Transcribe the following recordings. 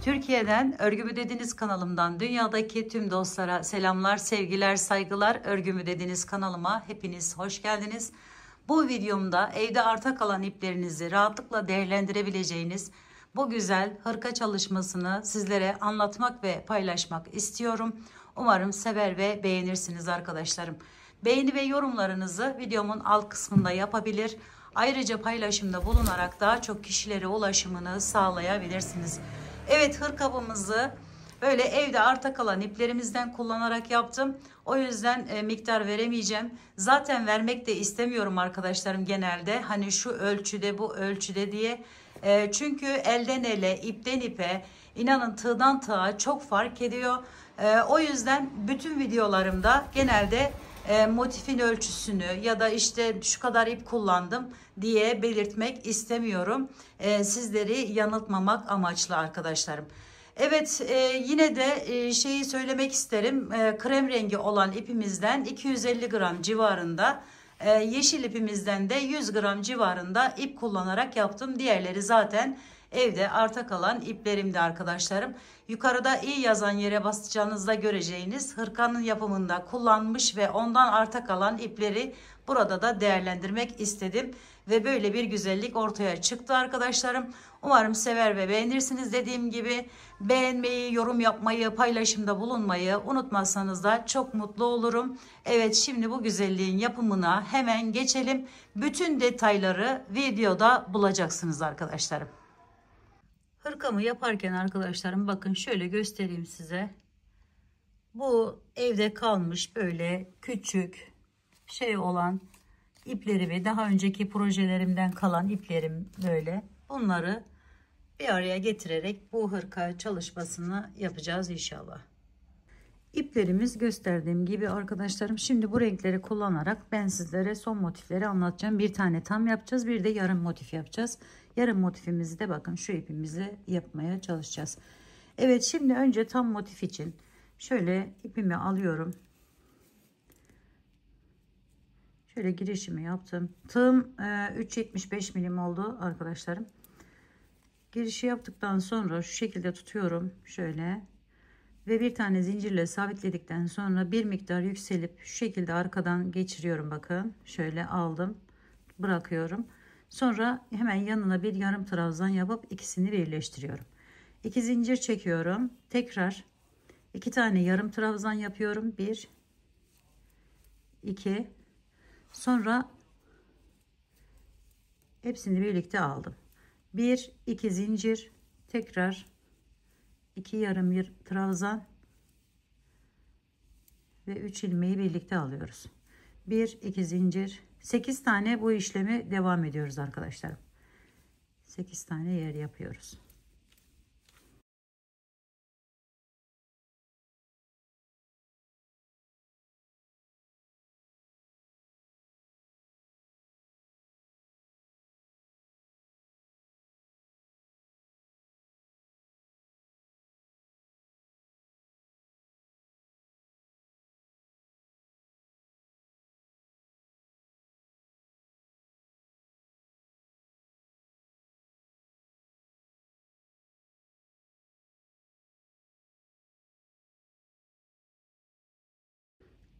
Türkiye'den Örgümü Dediniz kanalımdan dünyadaki tüm dostlara selamlar, sevgiler, saygılar. Örgümü Dediniz kanalıma hepiniz hoş geldiniz. Bu videomda evde arta kalan iplerinizi rahatlıkla değerlendirebileceğiniz bu güzel hırka çalışmasını sizlere anlatmak ve paylaşmak istiyorum. Umarım sever ve beğenirsiniz arkadaşlarım. Beğeni ve yorumlarınızı videomun alt kısmında yapabilir. Ayrıca paylaşımda bulunarak daha çok kişilere ulaşımını sağlayabilirsiniz. Evet, hırkabımızı böyle evde arta kalan iplerimizden kullanarak yaptım. O yüzden miktar veremeyeceğim. Zaten vermek de istemiyorum arkadaşlarım genelde. Hani şu ölçüde bu ölçüde diye. Çünkü elden ele, ipten ipe, inanın tığdan tığa çok fark ediyor. O yüzden bütün videolarımda genelde motifin ölçüsünü ya da işte şu kadar ip kullandım diye belirtmek istemiyorum. Sizleri yanıltmamak amaçlı arkadaşlarım. Evet, yine de şeyi söylemek isterim. Krem rengi olan ipimizden 250 gram civarında, yeşil ipimizden de 100 gram civarında ip kullanarak yaptım. Diğerleri zaten evde arta kalan iplerimdi arkadaşlarım. Yukarıda i yazan yere basacağınızda göreceğiniz hırkanın yapımında kullanmış ve ondan arta kalan ipleri burada da değerlendirmek istedim. Ve böyle bir güzellik ortaya çıktı arkadaşlarım. Umarım sever ve beğenirsiniz. Dediğim gibi beğenmeyi, yorum yapmayı, paylaşımda bulunmayı unutmazsanız da çok mutlu olurum. Evet, şimdi bu güzelliğin yapımına hemen geçelim. Bütün detayları videoda bulacaksınız arkadaşlarım. Hırkamı yaparken arkadaşlarım bakın şöyle göstereyim size. Bu evde kalmış böyle küçük şey olan iplerimi, daha önceki projelerimden kalan iplerim böyle. Bunları bir araya getirerek bu hırka çalışmasını yapacağız inşallah. İplerimiz gösterdiğim gibi arkadaşlarım, şimdi bu renkleri kullanarak ben sizlere son motifleri anlatacağım. Bir tane tam yapacağız, bir de yarım motif yapacağız. Yarım motifimizi de bakın şu ipimizi yapmaya çalışacağız. Evet, şimdi önce tam motif için şöyle ipimi alıyorum. Şöyle girişimi yaptım. Tığım 3,75 milim oldu arkadaşlarım. Girişi yaptıktan sonra şu şekilde tutuyorum şöyle ve bir tane zincirle sabitledikten sonra bir miktar yükselip şu şekilde arkadan geçiriyorum. Bakın şöyle aldım, bırakıyorum. Sonra hemen yanına bir yarım trabzan yapıp ikisini birleştiriyorum. 2 zincir çekiyorum. Tekrar 2 tane yarım trabzan yapıyorum. 1 2, sonra hepsini birlikte aldım. 1 2 zincir, tekrar 2 yarım trabzan ve 3 ilmeği birlikte alıyoruz. 1 2 zincir, 8 tane bu işlemi devam ediyoruz arkadaşlarım. 8 tane yer yapıyoruz.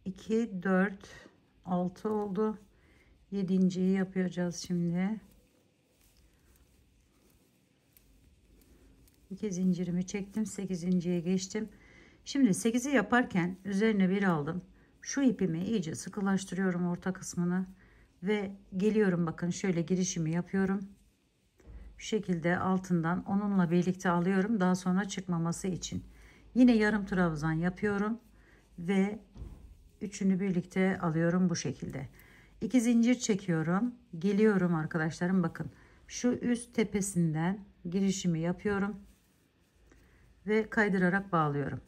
İki, 4, 6 oldu. 7.'yi yapacağız şimdi. 2 zincirimi çektim, 8.'ye geçtim. Şimdi 8'i yaparken üzerine bir aldım. Şu ipimi iyice sıkılaştırıyorum orta kısmını ve geliyorum, bakın şöyle girişimi yapıyorum. Şu şekilde altından onunla birlikte alıyorum, daha sonra çıkmaması için. Yine yarım trabzan yapıyorum ve üçünü birlikte alıyorum bu şekilde. 2 zincir çekiyorum, geliyorum arkadaşlarım, bakın şu üst tepesinden girişimi yapıyorum ve kaydırarak bağlıyorum.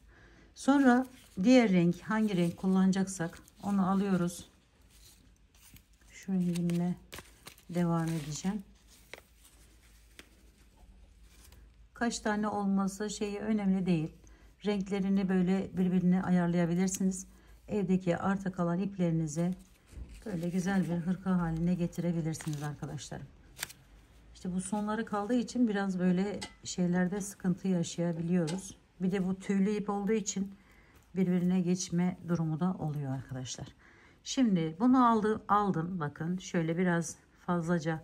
Sonra diğer renk, hangi renk kullanacaksak onu alıyoruz. Şu rengimle devam edeceğim. Kaç tane olması şeyi önemli değil. Renklerini böyle birbirine ayarlayabilirsiniz. Evdeki arta kalan iplerinizi böyle güzel bir hırka haline getirebilirsiniz arkadaşlarım. İşte bu sonları kaldığı için biraz böyle şeylerde sıkıntı yaşayabiliyoruz. Bir de bu tüylü ip olduğu için birbirine geçme durumu da oluyor arkadaşlar. Şimdi bunu aldım. Bakın şöyle biraz fazlaca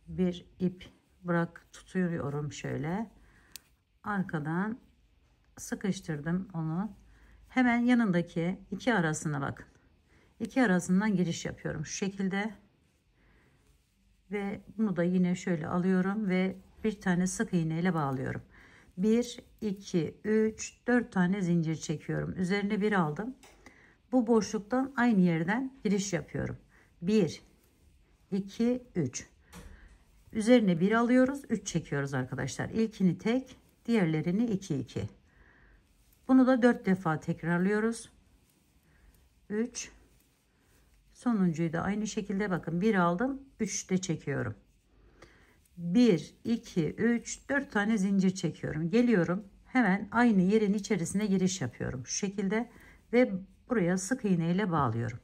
bir ip tutuyorum şöyle. Arkadan sıkıştırdım onu. Hemen yanındaki iki arasına bakın. İki arasından giriş yapıyorum şu şekilde. Ve bunu da yine şöyle alıyorum ve bir tane sık iğne ile bağlıyorum. 1 2 3 4 tane zincir çekiyorum. Üzerine bir aldım. Bu boşluktan aynı yerden giriş yapıyorum. 1 2 3. Üzerine bir alıyoruz, 3 çekiyoruz arkadaşlar. İlkini tek, diğerlerini 2 2. Bunu da 4 defa tekrarlıyoruz. 3. Sonuncuyu da aynı şekilde bakın, bir aldım, 3 de çekiyorum. 1 2 3 4 tane zincir çekiyorum. Geliyorum, hemen aynı yerin içerisine giriş yapıyorum şu şekilde ve buraya sık iğne ile bağlıyorum.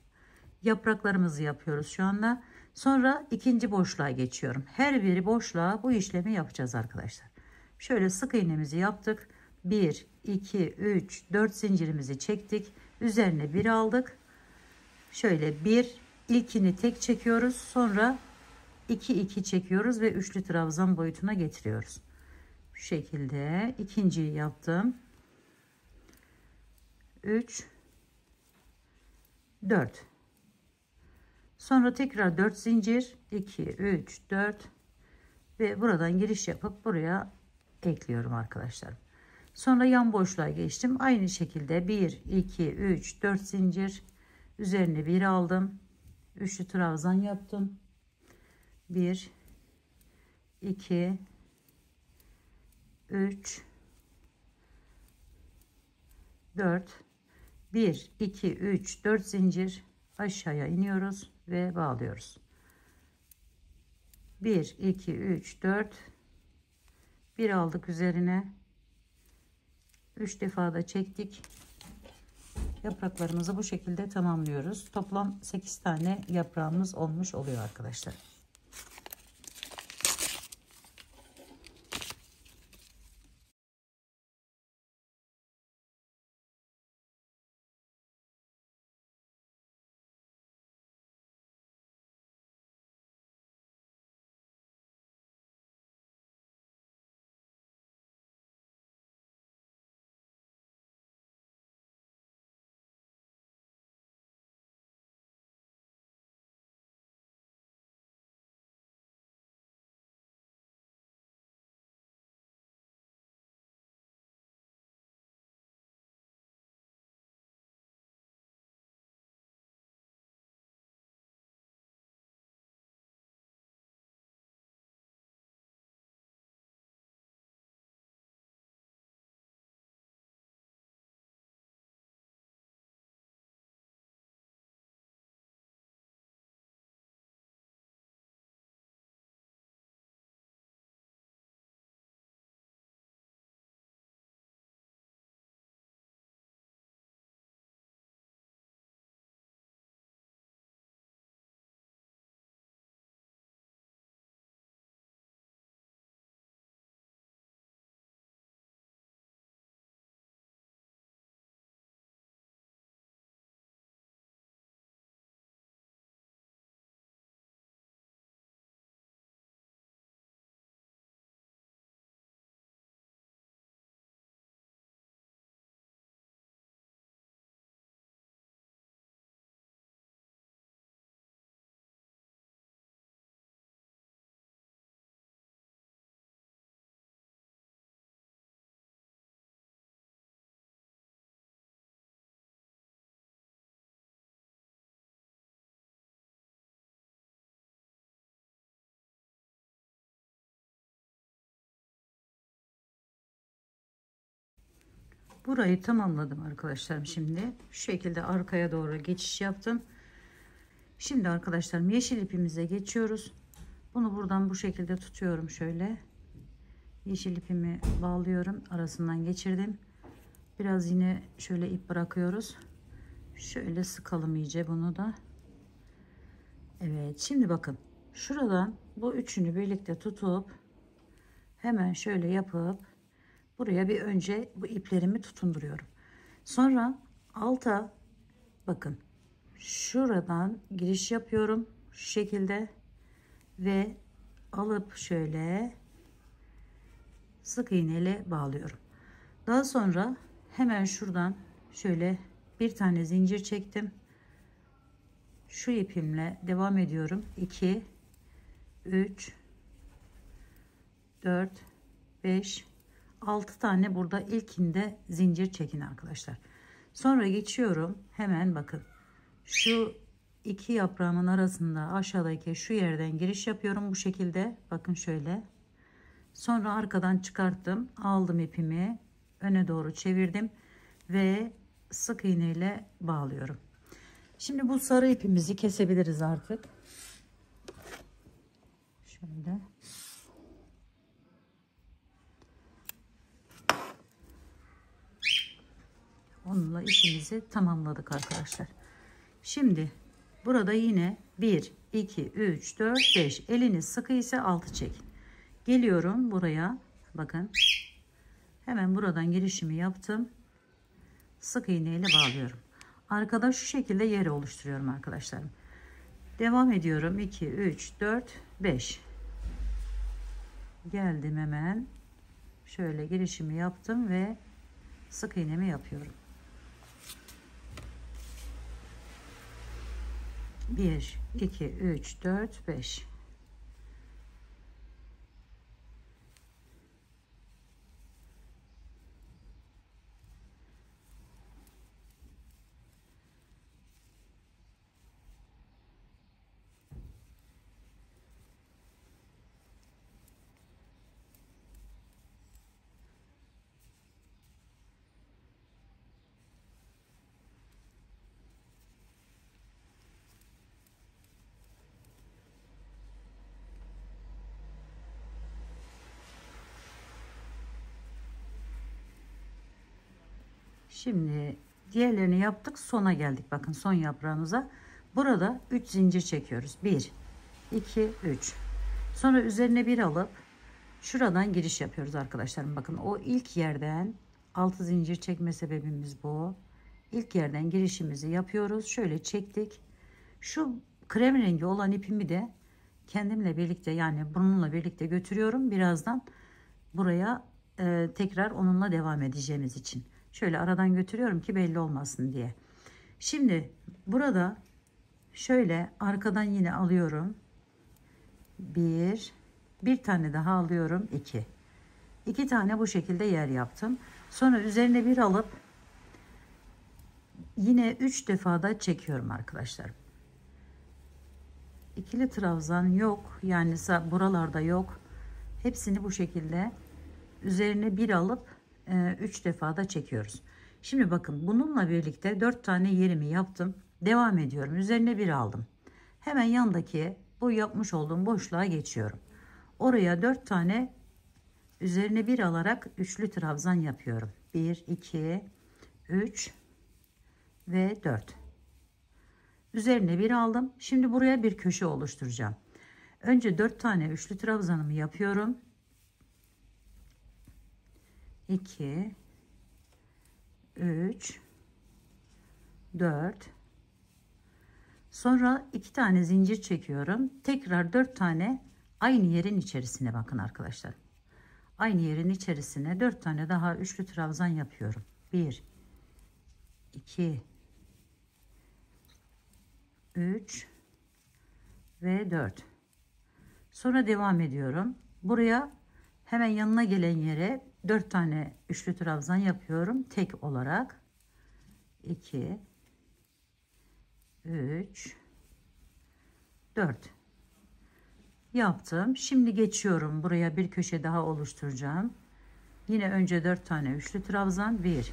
Yapraklarımızı yapıyoruz şu anda. Sonra ikinci boşluğa geçiyorum. Her biri boşluğa bu işlemi yapacağız arkadaşlar. Şöyle sık iğnemizi yaptık. 1 2 3 4 zincirimizi çektik. Üzerine bir aldık. Şöyle bir, ilkini tek çekiyoruz. Sonra 2 2 çekiyoruz ve üçlü trabzan boyutuna getiriyoruz. Şu şekilde ikinciyi yaptım. 3 4. Sonra tekrar 4 zincir, 2 3 4 ve buradan giriş yapıp buraya ekliyorum arkadaşlar. Sonra yan boşluğa geçtim. Aynı şekilde 1 2 3 4 zincir, üzerine bir aldım. Üçlü trabzan yaptım. 1 2 3 4 1 2 3 4 zincir, aşağıya iniyoruz ve bağlıyoruz. 1 2 3 4, bir aldık, üzerine 3 defa da çektik. Yapraklarımızı bu şekilde tamamlıyoruz. Toplam 8 tane yaprağımız olmuş oluyor arkadaşlar. Burayı tamamladım arkadaşlarım. Şimdi şu şekilde arkaya doğru geçiş yaptım. Şimdi arkadaşlarım yeşil ipimize geçiyoruz. Bunu buradan bu şekilde tutuyorum şöyle. Yeşil ipimi bağlıyorum. Arasından geçirdim. Biraz yine şöyle ip bırakıyoruz. Şöyle sıkalım iyice bunu da. Evet, şimdi bakın. Şuradan bu üçünü birlikte tutup hemen şöyle yapıp buraya bir önce bu iplerimi tutunduruyorum. Sonra alta bakın şuradan giriş yapıyorum şu şekilde ve alıp şöyle sık iğneyle bağlıyorum. Daha sonra hemen şuradan şöyle bir tane zincir çektim. Şu ipimle devam ediyorum. 2 3 4 5 6 tane burada ilkinde zincir çekin arkadaşlar. Sonra geçiyorum. Hemen bakın. Şu iki yaprağımın arasında aşağıdaki şu yerden giriş yapıyorum bu şekilde. Bakın şöyle. Sonra arkadan çıkarttım. Aldım ipimi. Öne doğru çevirdim ve sık iğne ile bağlıyorum. Şimdi bu sarı ipimizi kesebiliriz artık. Şöyle. Onunla işimizi tamamladık arkadaşlar. Şimdi burada yine 1 2 3 4 5 eliniz sıkıysa 6 çekin. Geliyorum buraya. Bakın. Hemen buradan girişimi yaptım. Sık iğne ile bağlıyorum. Arkada şu şekilde yer oluşturuyorum arkadaşlarım. Devam ediyorum. 2 3 4 5 geldim, hemen şöyle girişimi yaptım ve sık iğnemi yapıyorum. 1 2 3 4 5 Şimdi diğerlerini yaptık, sona geldik. Bakın son yaprağımıza. Burada 3 zincir çekiyoruz. 1 2 3. Sonra üzerine bir alıp şuradan giriş yapıyoruz arkadaşlarım. Bakın o ilk yerden 6 zincir çekme sebebimiz bu. İlk yerden girişimizi yapıyoruz. Şöyle çektik. Şu krem rengi olan ipimi de kendimle birlikte, yani bununla birlikte götürüyorum. Birazdan buraya tekrar onunla devam edeceğimiz için. Şöyle aradan götürüyorum ki belli olmasın diye. Şimdi burada şöyle arkadan yine alıyorum. Bir tane daha alıyorum. 2 tane bu şekilde yer yaptım. Sonra üzerine bir alıp yine 3 defa da çekiyorum arkadaşlar. İkili trabzan yok. Yani buralarda yok. Hepsini bu şekilde üzerine bir alıp 3 defa da çekiyoruz. Şimdi bakın bununla birlikte 4 tane yerimi yaptım. Devam ediyorum. Üzerine bir aldım. Hemen yandaki bu yapmış olduğum boşluğa geçiyorum. Oraya 4 tane üzerine bir alarak üçlü trabzan yapıyorum. 1 2 3 ve 4. Üzerine bir aldım. Şimdi buraya bir köşe oluşturacağım. Önce 4 tane üçlü trabzanımı yapıyorum. 2 3 4. Sonra 2 tane zincir çekiyorum. Tekrar 4 tane aynı yerin içerisine, bakın arkadaşlar. Aynı yerin içerisine 4 tane daha üçlü trabzan yapıyorum. 1 2 3 ve 4. Sonra devam ediyorum. Buraya hemen yanına gelen yere 4 tane üçlü trabzan yapıyorum tek olarak. 2 3 4 yaptım. Şimdi geçiyorum, buraya bir köşe daha oluşturacağım. Yine önce 4 tane üçlü trabzan. 1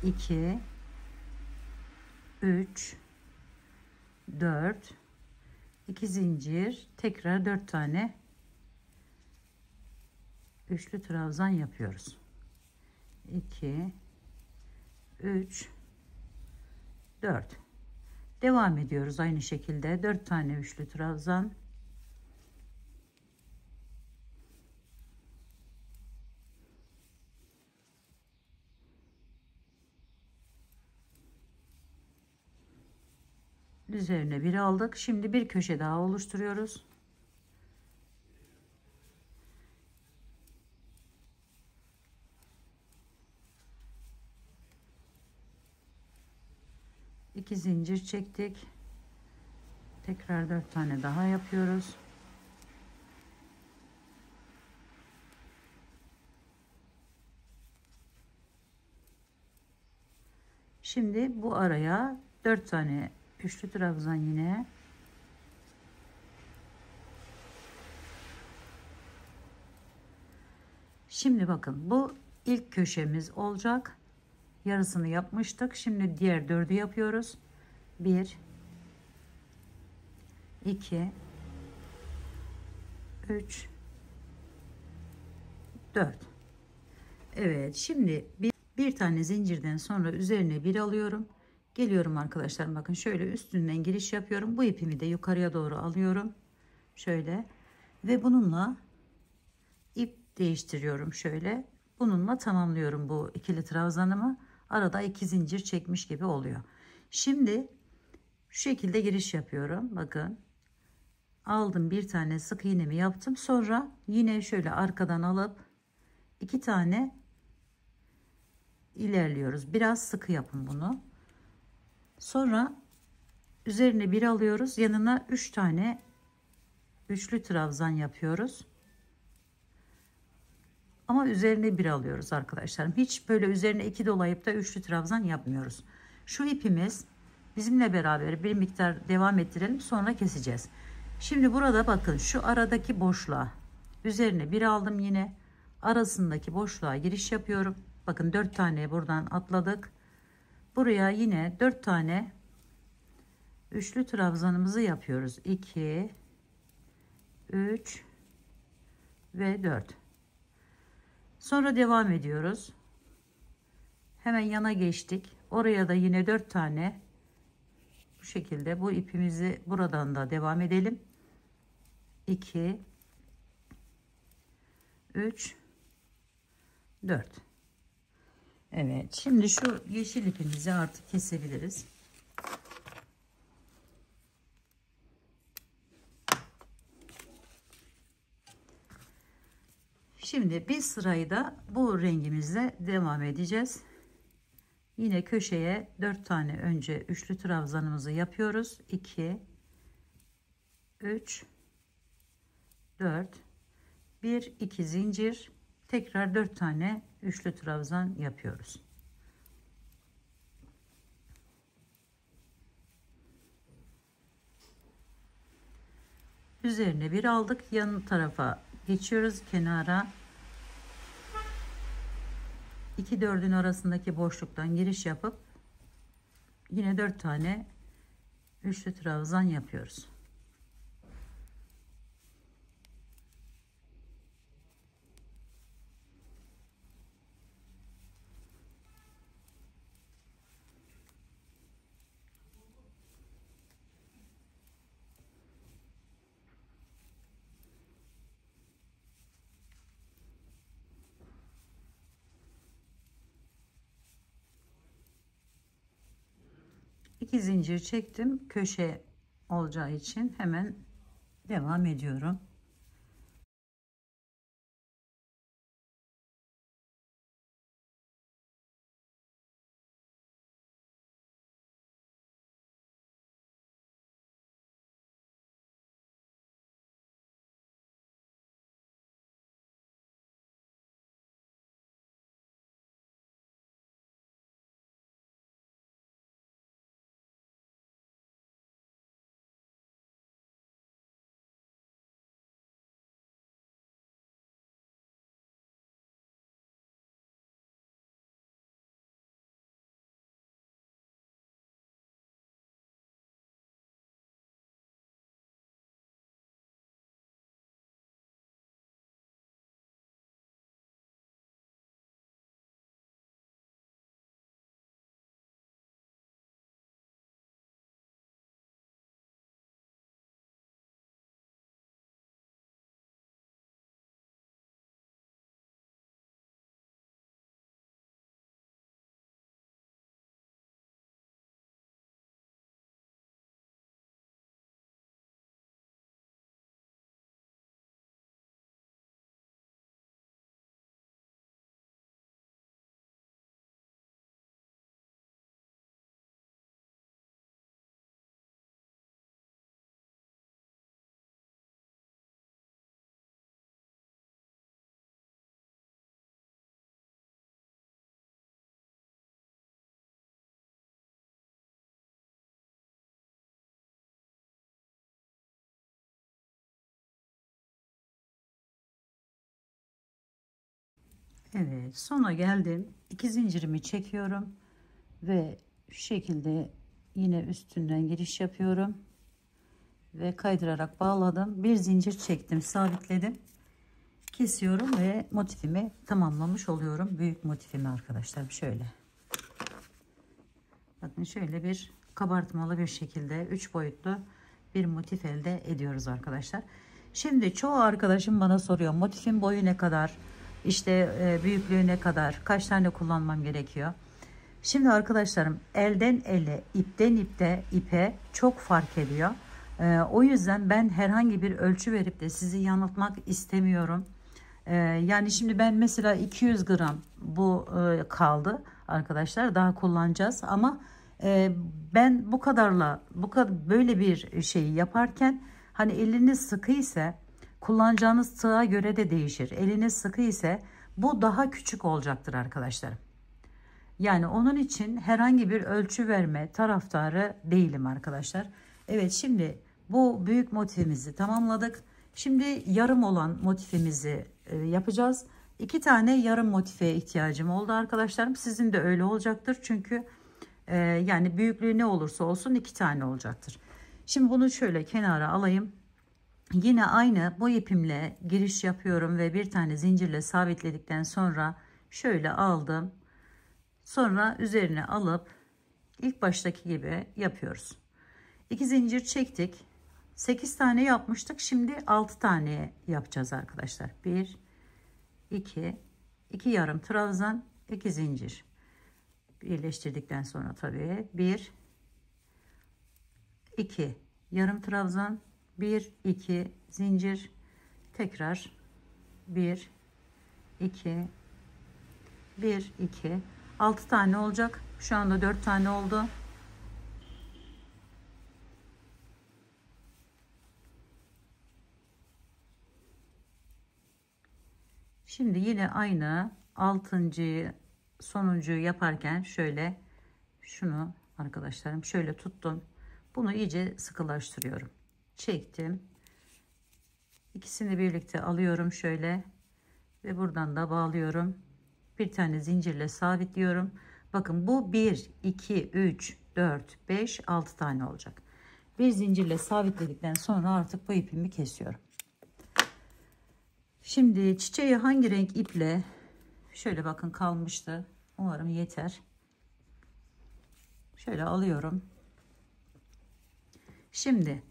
2 3 4 2 zincir, tekrar 4 tane üçlü trabzan yapıyoruz. 2 3 4 devam ediyoruz aynı şekilde. 4 tane üçlü trabzan Üzerine bir aldık. Şimdi bir köşe daha oluşturuyoruz. İki zincir çektik. Tekrar 4 tane daha yapıyoruz. Şimdi bu araya 4 tane üçlü trabzan yine şimdi bakın bu ilk köşemiz olacak. Yarısını yapmıştık. Şimdi diğer dördü yapıyoruz. 1 2 3 4. Evet, şimdi bir tane zincirden sonra üzerine bir alıyorum. Geliyorum arkadaşlar, bakın şöyle üstünden giriş yapıyorum. Bu ipimi de yukarıya doğru alıyorum. Şöyle ve bununla ip değiştiriyorum şöyle. Bununla tamamlıyorum bu ikili trabzanımı. Arada 2 zincir çekmiş gibi oluyor. Şimdi şu şekilde giriş yapıyorum. Bakın. Aldım bir tane sık iğnemi yaptım. Sonra yine şöyle arkadan alıp 2 tane ilerliyoruz. Biraz sıkı yapın bunu. Sonra üzerine bir alıyoruz. Yanına 3 tane üçlü trabzan yapıyoruz. Ama üzerine bir alıyoruz arkadaşlarım. Hiç böyle üzerine 2 dolayıp da üçlü trabzan yapmıyoruz. Şu ipimiz bizimle beraber bir miktar devam ettirelim. Sonra keseceğiz. Şimdi burada bakın şu aradaki boşluğa üzerine bir aldım, yine arasındaki boşluğa giriş yapıyorum. Bakın 4 tane buradan atladık. Buraya yine 4 tane üçlü trabzanımızı yapıyoruz. 2 3 ve 4. Sonra devam ediyoruz. Hemen yana geçtik. Oraya da yine 4 tane bu şekilde bu ipimizi buradan da devam edelim. 2 3 4. Evet, şimdi şu yeşil ipimizi artık kesebiliriz. Şimdi bir sırayı da bu rengimizle devam edeceğiz. Yine köşeye 4 tane önce üçlü trabzanımızı yapıyoruz. 2 3 4 1 2 zincir, tekrar 4 tane üçlü trabzan yapıyoruz. Üzerine bir aldık, yan tarafa geçiyoruz, kenara 2 4'ün arasındaki boşluktan giriş yapıp yine 4 tane üçlü trabzan yapıyoruz. İki zincir çektim, köşe olacağı için hemen devam ediyorum. Evet, sona geldim. 2 zincirimi çekiyorum ve şu şekilde yine üstünden giriş yapıyorum ve kaydırarak bağladım. Bir zincir çektim, sabitledim. Kesiyorum ve motifimi tamamlamış oluyorum. Büyük motifimi arkadaşlar şöyle. Bakın şöyle bir kabartmalı bir şekilde 3 boyutlu bir motif elde ediyoruz arkadaşlar. Şimdi çoğu arkadaşım bana soruyor, motifin boyu ne kadar, işte büyüklüğü ne kadar, kaç tane kullanmam gerekiyor. Şimdi arkadaşlarım, elden ele, ipten ipe çok fark ediyor. O yüzden ben herhangi bir ölçü verip de sizi yanıltmak istemiyorum. Yani şimdi ben mesela 200 gram bu kaldı arkadaşlar, daha kullanacağız ama ben bu kadarla böyle bir şeyi yaparken, hani eliniz sıkı ise kullanacağınız tığa göre de değişir. Eliniz sıkı ise bu daha küçük olacaktır arkadaşlar. Yani onun için herhangi bir ölçü verme taraftarı değilim arkadaşlar. Evet, şimdi bu büyük motifimizi tamamladık. Şimdi yarım olan motifimizi yapacağız. 2 tane yarım motife ihtiyacım oldu arkadaşlarım. Sizin de öyle olacaktır. Çünkü yani büyüklüğü ne olursa olsun 2 tane olacaktır. Şimdi bunu şöyle kenara alayım. Yine aynı bu ipimle giriş yapıyorum ve bir tane zincirle sabitledikten sonra şöyle aldım. Sonra üzerine alıp ilk baştaki gibi yapıyoruz. 2 zincir çektik. 8 tane yapmıştık. Şimdi 6 tane yapacağız arkadaşlar. 1, 2 yarım trabzan, 2 zincir. Birleştirdikten sonra tabii 1, 2 yarım trabzan, 1, 2 zincir. Tekrar 1, 2, 1, 2. 6 tane olacak. Şu anda 4 tane oldu. Şimdi yine aynı 6. sonuncuyu yaparken şöyle şunu arkadaşlarım şöyle tuttum. Bunu iyice sıkılaştırıyorum. Çektim. İkisini birlikte alıyorum şöyle ve buradan da bağlıyorum. Bir tane zincirle sabitliyorum. Bakın bu 1, 2, 3, 4, 5, 6 tane olacak. Bir zincirle sabitledikten sonra artık bu ipimi kesiyorum. Şimdi çiçeği hangi renk iple, şöyle bakın kalmıştı. Umarım yeter. Şöyle alıyorum. Şimdi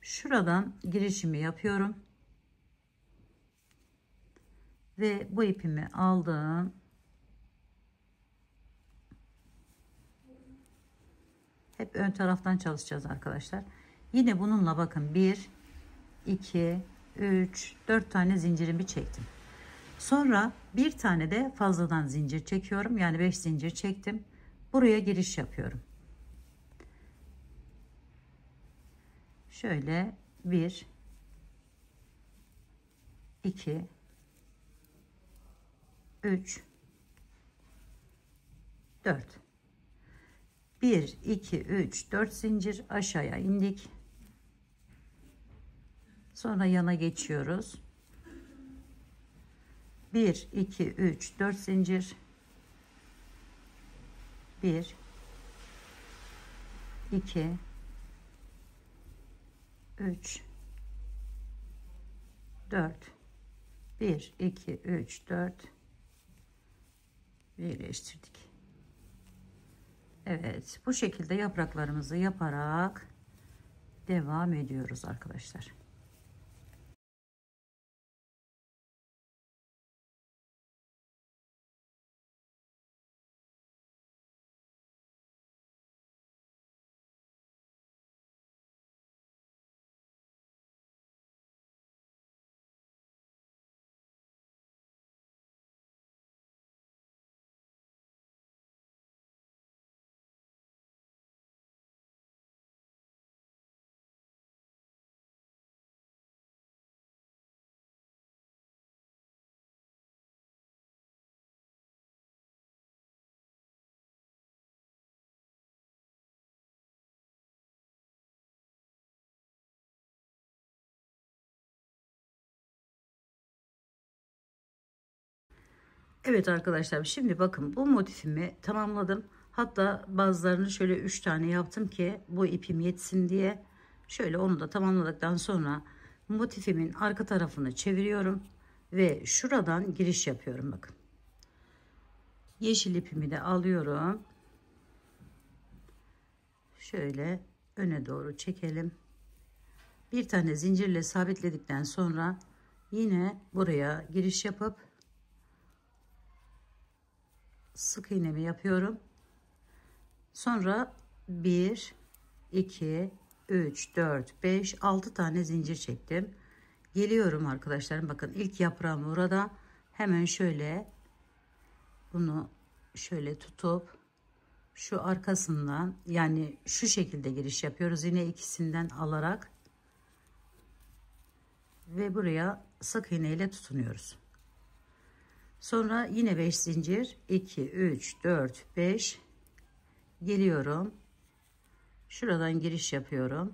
şuradan girişimi yapıyorum. Ve bu ipimi aldım. Hep ön taraftan çalışacağız arkadaşlar. Yine bununla bakın 1, 2, 3, 4 tane zincirimi çektim. Sonra bir tane de fazladan zincir çekiyorum. Yani 5 zincir çektim. Buraya giriş yapıyorum. Şöyle 1, 2, 3, 4. 1, 2, 3, 4 zincir aşağıya indik. Sonra yana geçiyoruz. 1, 2, 3, 4 zincir. 1, 2, 3, 4. 1, 2, 3, 4. Birleştirdik. Evet, bu şekilde yapraklarımızı yaparak devam ediyoruz arkadaşlar. Evet arkadaşlar, şimdi bakın bu motifimi tamamladım. Hatta bazılarını şöyle 3 tane yaptım ki bu ipim yetsin diye. Şöyle onu da tamamladıktan sonra motifimin arka tarafını çeviriyorum ve şuradan giriş yapıyorum. Bakın, yeşil ipimi de alıyorum. Şöyle öne doğru çekelim. Bir tane zincirle sabitledikten sonra yine buraya giriş yapıp sık iğnemi yapıyorum. Sonra 1 2 3 4 5 6 tane zincir çektim. Geliyorum arkadaşlarım, bakın ilk yaprağım burada. Hemen şöyle bunu şöyle tutup şu arkasından, yani şu şekilde giriş yapıyoruz. Yine ikisinden alarak ve buraya sık iğne ile tutunuyoruz. Sonra yine 5 zincir, 2 3 4 5 geliyorum. Şuradan giriş yapıyorum.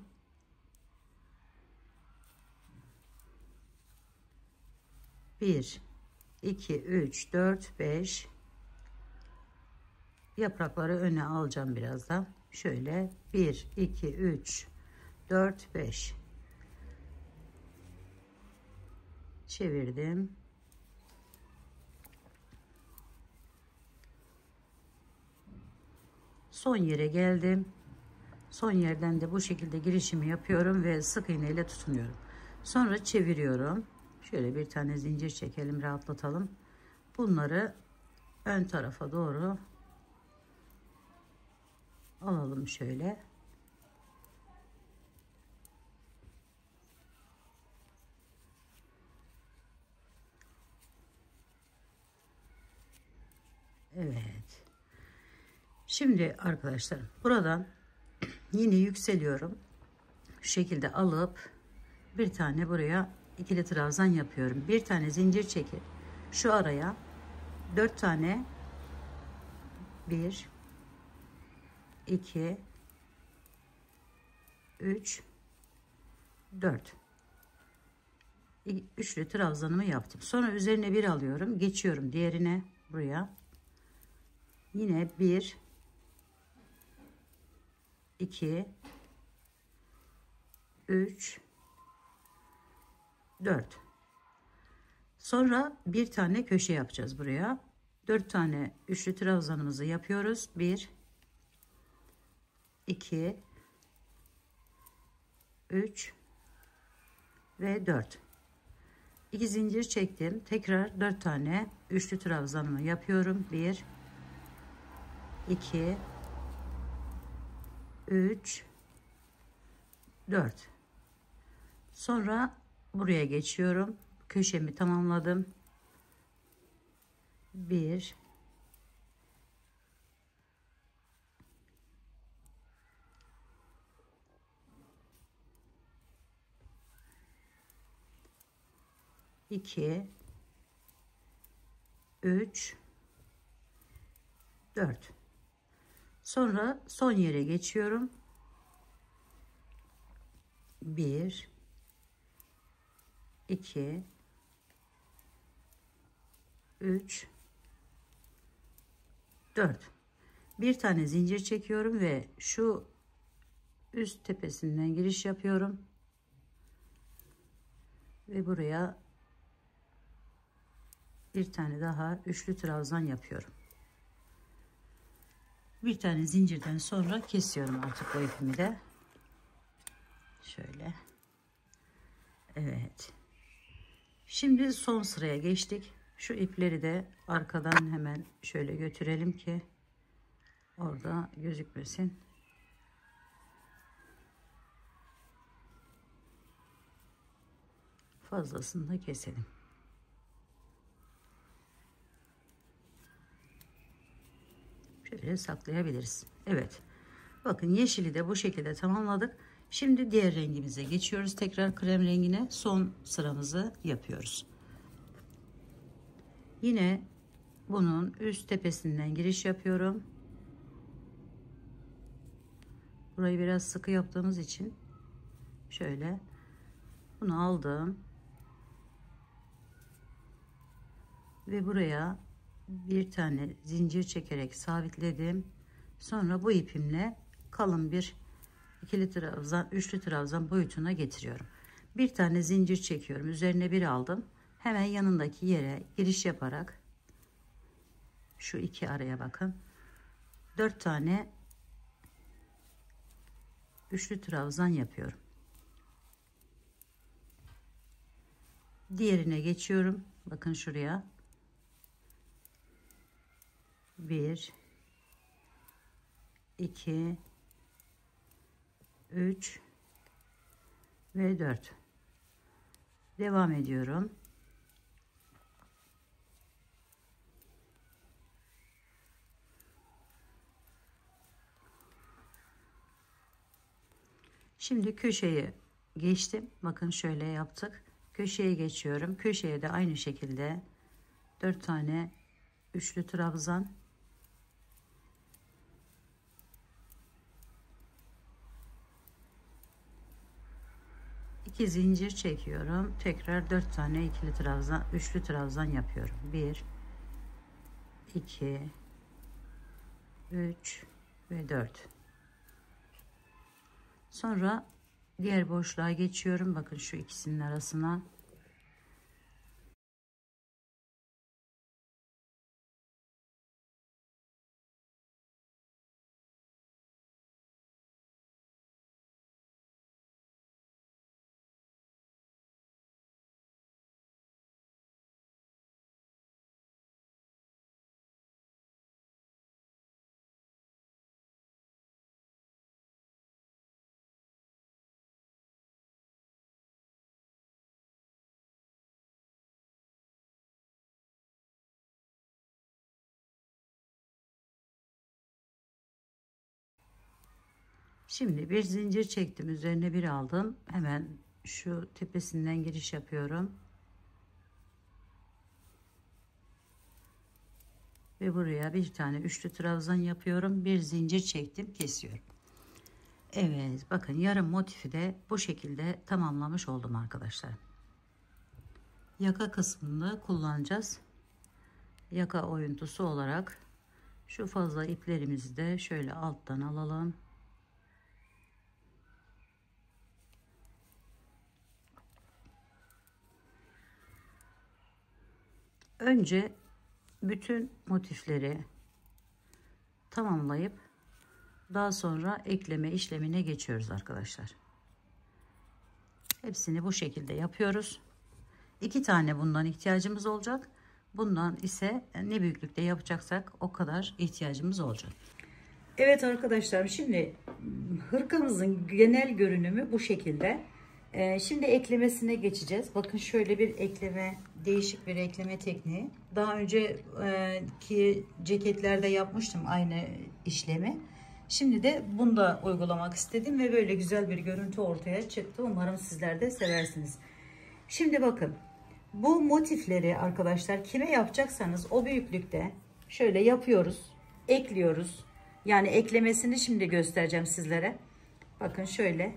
Bir, 2 3 4 5 yaprakları öne alacağım birazdan. Şöyle 1 2 3 4 5 çevirdim. Son yere geldim. Son yerden de bu şekilde girişimi yapıyorum ve sık iğne ile tutunuyorum. Sonra çeviriyorum. Şöyle bir tane zincir çekelim, rahatlatalım. Bunları ön tarafa doğru alalım şöyle. Evet. Şimdi arkadaşlar buradan yine yükseliyorum. Şu şekilde alıp bir tane buraya ikili trabzan yapıyorum. Bir tane zincir çekip şu araya 4 tane 1 2 3 4 üçlü trabzanımı yaptım. Sonra üzerine bir alıyorum. Geçiyorum diğerine, buraya. Yine 1 2 3 4. Sonra bir tane köşe yapacağız buraya. 4 tane üçlü trabzanımızı yapıyoruz. 1 2 3 ve 4. 2 zincir çektim. Tekrar 4 tane üçlü trabzanımı yapıyorum. 1 2 3 4. Sonra buraya geçiyorum. Köşemi tamamladım. 1 2 3 4. Sonra son yere geçiyorum. 1 2 3 4. Bir tane zincir çekiyorum ve şu üst tepesinden giriş yapıyorum ve buraya bir tane daha üçlü trabzan yapıyorum. Bir tane zincirden sonra kesiyorum artık o ipimi de. Şöyle. Evet. Şimdi son sıraya geçtik. Şu ipleri de arkadan hemen şöyle götürelim ki orada gözükmesin. Fazlasını da keselim. Şöyle saklayabiliriz. Evet. Bakın yeşili de bu şekilde tamamladık. Şimdi diğer rengimize geçiyoruz. Tekrar krem rengine son sıramızı yapıyoruz. Yine bunun üst tepesinden giriş yapıyorum. Burayı biraz sıkı yaptığımız için şöyle bunu aldım ve buraya bir tane zincir çekerek sabitledim. Sonra bu ipimle kalın bir ikili trabzan, üçlü trabzan boyutuna getiriyorum. Bir tane zincir çekiyorum. Üzerine bir aldım. Hemen yanındaki yere giriş yaparak şu iki araya bakın. 4 tane üçlü trabzan yapıyorum. Diğerine geçiyorum. Bakın şuraya. 1 2 3 ve 4. Devam ediyorum. Şimdi köşeye geçtim. Bakın şöyle yaptık. Köşeye geçiyorum. Köşeye de aynı şekilde 4 tane üçlü trabzan, 2 zincir çekiyorum. Tekrar 4 tane ikili trabzan, üçlü trabzan yapıyorum. 1 2 3 ve 4. Sonra diğer boşluğa geçiyorum. Bakın şu ikisinin arasına. Şimdi bir zincir çektim, üzerine bir aldım. Hemen şu tepesinden giriş yapıyorum. Ve buraya bir tane üçlü trabzan yapıyorum. Bir zincir çektim, kesiyorum. Evet, bakın yarım motifi de bu şekilde tamamlamış oldum arkadaşlar. Yaka kısmını kullanacağız. Yaka oyuntusu olarak şu fazla iplerimizi de şöyle alttan alalım. Önce bütün motifleri tamamlayıp daha sonra ekleme işlemine geçiyoruz arkadaşlar. Hepsini bu şekilde yapıyoruz. 2 tane bundan ihtiyacımız olacak. Bundan ise ne büyüklükte yapacaksak o kadar ihtiyacımız olacak. Evet arkadaşlar, şimdi hırkamızın genel görünümü bu şekilde. Şimdi eklemesine geçeceğiz. Bakın şöyle bir ekleme, değişik bir ekleme tekniği. Daha önceki ceketlerde yapmıştım aynı işlemi. Şimdi de bunu da uygulamak istedim ve böyle güzel bir görüntü ortaya çıktı. Umarım sizler de seversiniz. Şimdi bakın, bu motifleri arkadaşlar kime yapacaksanız o büyüklükte şöyle yapıyoruz, ekliyoruz. Yani eklemesini şimdi göstereceğim sizlere. Bakın şöyle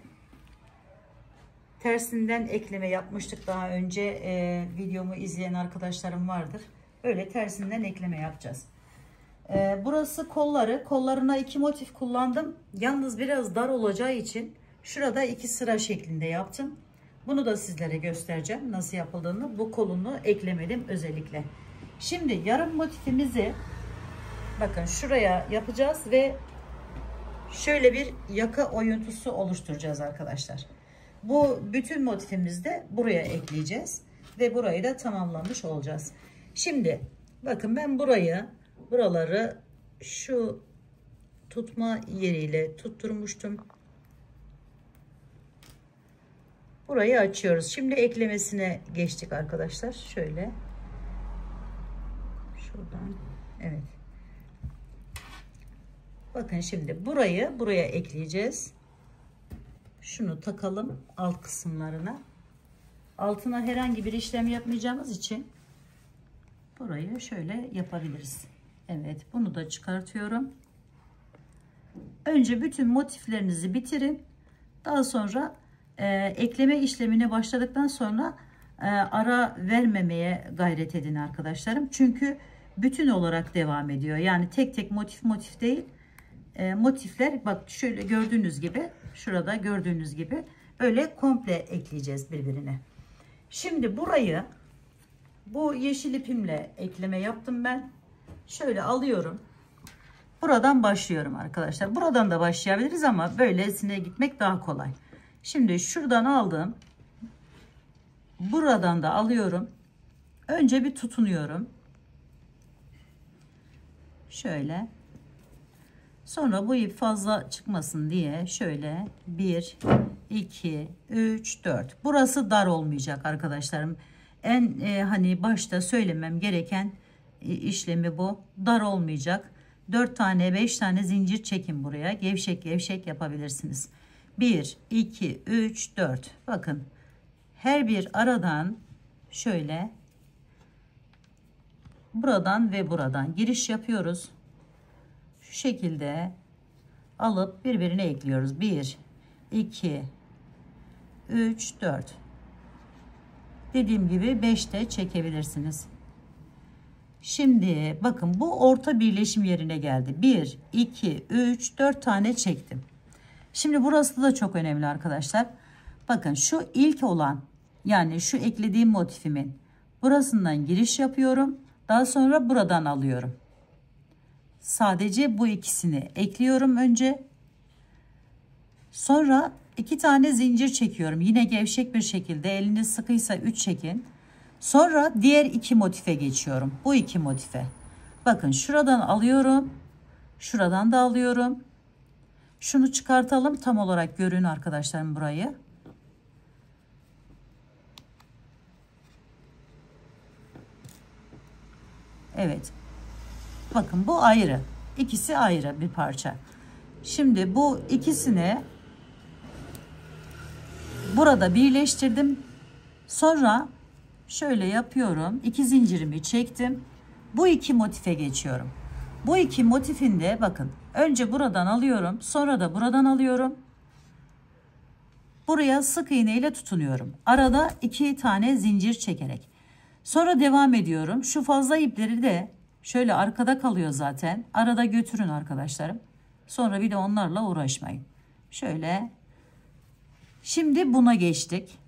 tersinden ekleme yapmıştık daha önce, videomu izleyen arkadaşlarım vardır. Öyle tersinden ekleme yapacağız. Burası kolları. Kollarına 2 motif kullandım. Yalnız biraz dar olacağı için şurada 2 sıra şeklinde yaptım. Bunu da sizlere göstereceğim nasıl yapıldığını. Bu kolunu eklemedim özellikle. Şimdi yarım motifimizi bakın şuraya yapacağız ve şöyle bir yaka oyuntusu oluşturacağız arkadaşlar. Bu bütün motifimizi de buraya ekleyeceğiz ve burayı da tamamlamış olacağız. Şimdi bakın ben buraları şu tutma yeriyle tutturmuştum. Burayı açıyoruz. Şimdi eklemesine geçtik arkadaşlar. Şöyle şuradan, evet. Bakın şimdi buraya ekleyeceğiz. Şunu takalım alt kısımlarına. Altına herhangi bir işlem yapmayacağımız için burayı şöyle yapabiliriz. Evet, bunu da çıkartıyorum. Önce bütün motiflerinizi bitirin. Daha sonra ekleme işlemine başladıktan sonra ara vermemeye gayret edin arkadaşlarım. Çünkü bütün olarak devam ediyor. Yani tek tek motif değil. Motifler bak şöyle gördüğünüz gibi, şurada gördüğünüz gibi öyle komple ekleyeceğiz birbirine. Şimdi burayı bu yeşil ipimle ekleme yaptım ben. Şöyle alıyorum. Buradan başlıyorum arkadaşlar. Buradan da başlayabiliriz ama böylesine gitmek daha kolay. Şimdi şuradan aldım. Buradan da alıyorum. Önce bir tutunuyorum. Şöyle. Sonra bu ip fazla çıkmasın diye şöyle 1, 2, 3, 4. Burası dar olmayacak arkadaşlarım. En hani başta söylemem gereken işlemi bu. Dar olmayacak. 4 tane 5 tane zincir çekin buraya. Gevşek gevşek yapabilirsiniz. 1, 2, 3, 4. Bakın her bir aradan şöyle buradan ve buradan giriş yapıyoruz. Şu şekilde alıp birbirine ekliyoruz. 1, 2, 3, 4. Dediğim gibi 5 de çekebilirsiniz. Şimdi bakın bu orta birleşim yerine geldi. 1, 2, 3, 4 tane çektim. Şimdi burası da çok önemli arkadaşlar. Bakın şu ilk olan yani şu eklediğim motifimin burasından giriş yapıyorum. Daha sonra buradan alıyorum. Sadece bu ikisini ekliyorum önce. Sonra 2 tane zincir çekiyorum. Yine gevşek bir şekilde, eliniz sıkıysa 3 çekin. Sonra diğer 2 motife geçiyorum. Bu 2 motife. Bakın şuradan alıyorum. Şuradan da alıyorum. Şunu çıkartalım. Tam olarak görün arkadaşlarım burayı. Evet. Bakın bu ayrı. İkisi ayrı bir parça. Şimdi bu ikisini burada birleştirdim. Sonra şöyle yapıyorum. 2 zincirimi çektim. Bu 2 motife geçiyorum. Bu 2 motifinde bakın önce buradan alıyorum. Sonra da buradan alıyorum. Buraya sık iğne ile tutunuyorum. Arada 2 tane zincir çekerek. Sonra devam ediyorum. Şu fazla ipleri de şöyle arkada kalıyor zaten. Arada götürün arkadaşlarım. Sonra bir de onlarla uğraşmayın. Şöyle. Şimdi buna geçtik.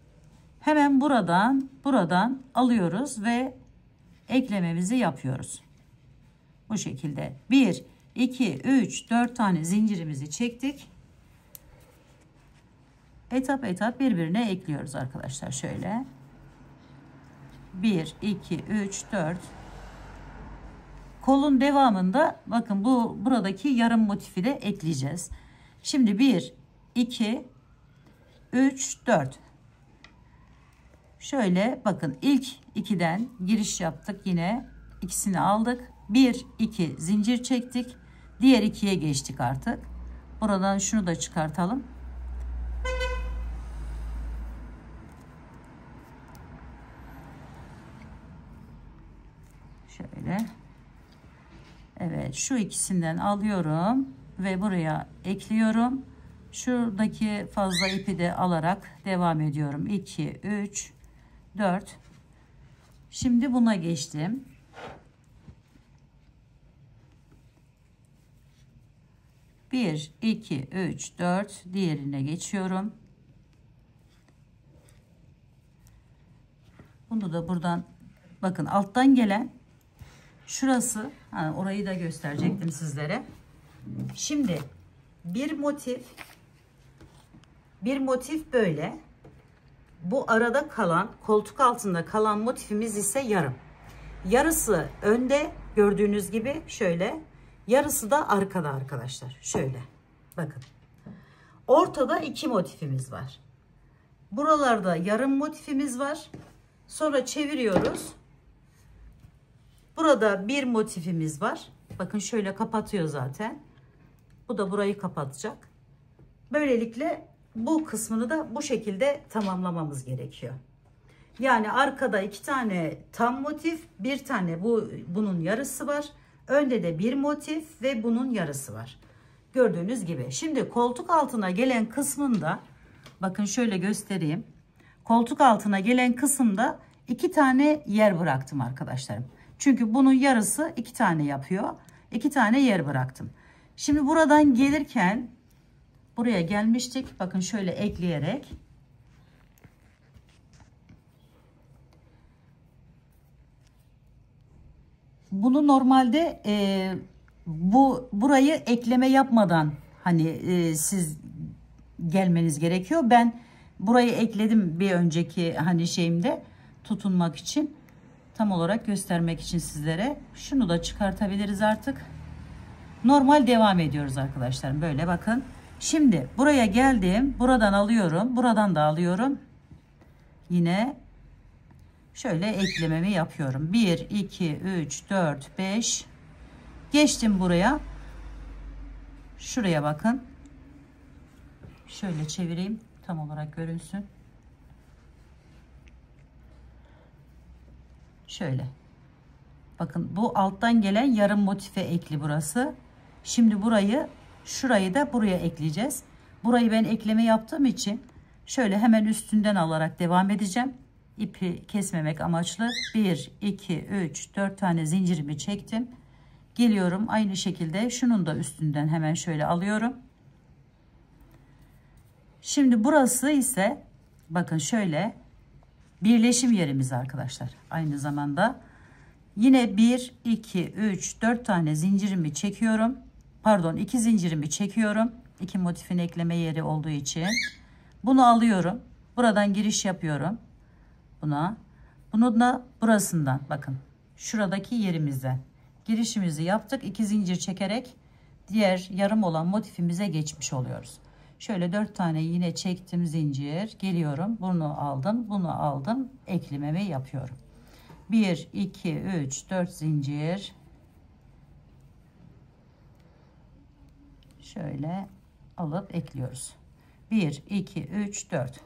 Hemen buradan alıyoruz ve eklememizi yapıyoruz. Bu şekilde 1, 2, 3, 4 tane zincirimizi çektik. Etap etap birbirine ekliyoruz arkadaşlar. Şöyle 1, 2, 3, 4. Kolun devamında bakın buradaki yarım motifi de ekleyeceğiz. Şimdi 1, 2, 3, 4. Şöyle bakın ilk 2'den giriş yaptık, yine ikisini aldık. 1, 2 zincir çektik. Diğer 2'ye geçtik artık. Buradan şunu da çıkartalım. Şöyle. Evet, şu ikisinden alıyorum ve buraya ekliyorum. Şuradaki fazla ipi de alarak devam ediyorum. 2, 3, 4. Şimdi buna geçtim. Bir, 2, 3, 4. Diğerine geçiyorum. Bunu da buradan bakın alttan gelen şurası, orayı da gösterecektim sizlere. Şimdi bir motif böyle. Bu arada kalan, koltuk altında kalan motifimiz ise yarım. Yarısı önde gördüğünüz gibi şöyle. Yarısı da arkada arkadaşlar. Şöyle. Bakın. Ortada 2 motifimiz var. Buralarda yarım motifimiz var. Sonra çeviriyoruz. Burada bir motifimiz var. Bakın şöyle kapatıyor zaten. Bu da burayı kapatacak. Böylelikle bu kısmını da bu şekilde tamamlamamız gerekiyor. Yani arkada 2 tane tam motif, bir tane bunun yarısı var. Önde de bir motif ve bunun yarısı var. Gördüğünüz gibi. Şimdi koltuk altına gelen kısmında bakın şöyle göstereyim. Koltuk altına gelen kısımda 2 tane yer bıraktım arkadaşlarım. Çünkü bunun yarısı 2 tane yapıyor. 2 tane yer bıraktım. Şimdi buradan gelirken buraya gelmiştik. Bakın şöyle ekleyerek bunu normalde burayı ekleme yapmadan hani siz gelmeniz gerekiyor. Ben burayı ekledim bir önceki hani şeyimde tutunmak için, tam olarak göstermek için sizlere. Şunu da çıkartabiliriz artık. Normal devam ediyoruz arkadaşlar. Böyle bakın. Şimdi buraya geldim. Buradan alıyorum. Buradan da alıyorum. Yine şöyle eklememi yapıyorum. 1, 2, 3, 4, 5. Geçtim buraya. Şuraya bakın. Şöyle çevireyim. Tam olarak görünsün. Şöyle. Bakın bu alttan gelen yarım motife ekli burası. Şimdi şurayı da buraya ekleyeceğiz. Burayı ben ekleme yaptığım için şöyle hemen üstünden alarak devam edeceğim. İpi kesmemek amaçlı. 1, 2, 3, 4 tane zincirimi çektim. Geliyorum aynı şekilde şunun da üstünden hemen şöyle alıyorum. Şimdi burası ise bakın şöyle birleşim yerimiz arkadaşlar. Aynı zamanda yine 1, 2, 3, 4 tane zincirimi çekiyorum. Pardon, 2 zincirimi çekiyorum. 2 motifin ekleme yeri olduğu için. Bunu alıyorum. Buradan giriş yapıyorum. Bunu da burasından bakın. Şuradaki yerimizden girişimizi yaptık. 2 zincir çekerek diğer yarım olan motifimize geçmiş oluyoruz. Şöyle 4 tane yine çektim zincir. Geliyorum. Bunu aldım. Bunu aldım. Eklememi yapıyorum. 1, 2, 3, 4 zincir. Şöyle alıp ekliyoruz. 1, 2, 3, 4.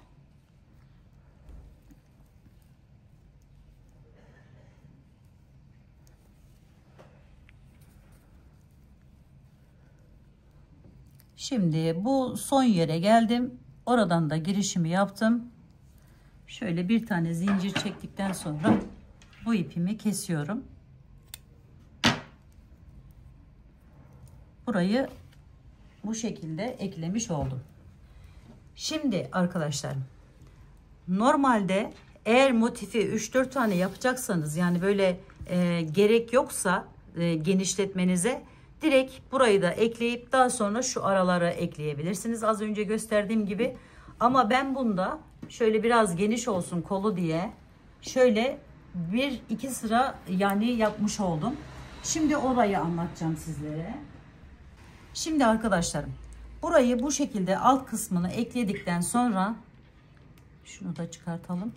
Şimdi bu son yere geldim. Oradan da girişimi yaptım. Şöyle bir tane zincir çektikten sonra bu ipimi kesiyorum. Burayı bu şekilde eklemiş oldum. Şimdi arkadaşlar, normalde eğer motifi 3-4 tane yapacaksanız, yani böyle gerek yoksa genişletmenize, direkt burayı da ekleyip daha sonra şu aralara ekleyebilirsiniz. Az önce gösterdiğim gibi. Ama ben bunda şöyle biraz geniş olsun kolu diye şöyle 1-2 sıra yani yapmış oldum. Şimdi orayı anlatacağım sizlere. Şimdi arkadaşlarım, burayı bu şekilde alt kısmını ekledikten sonra şunu da çıkartalım.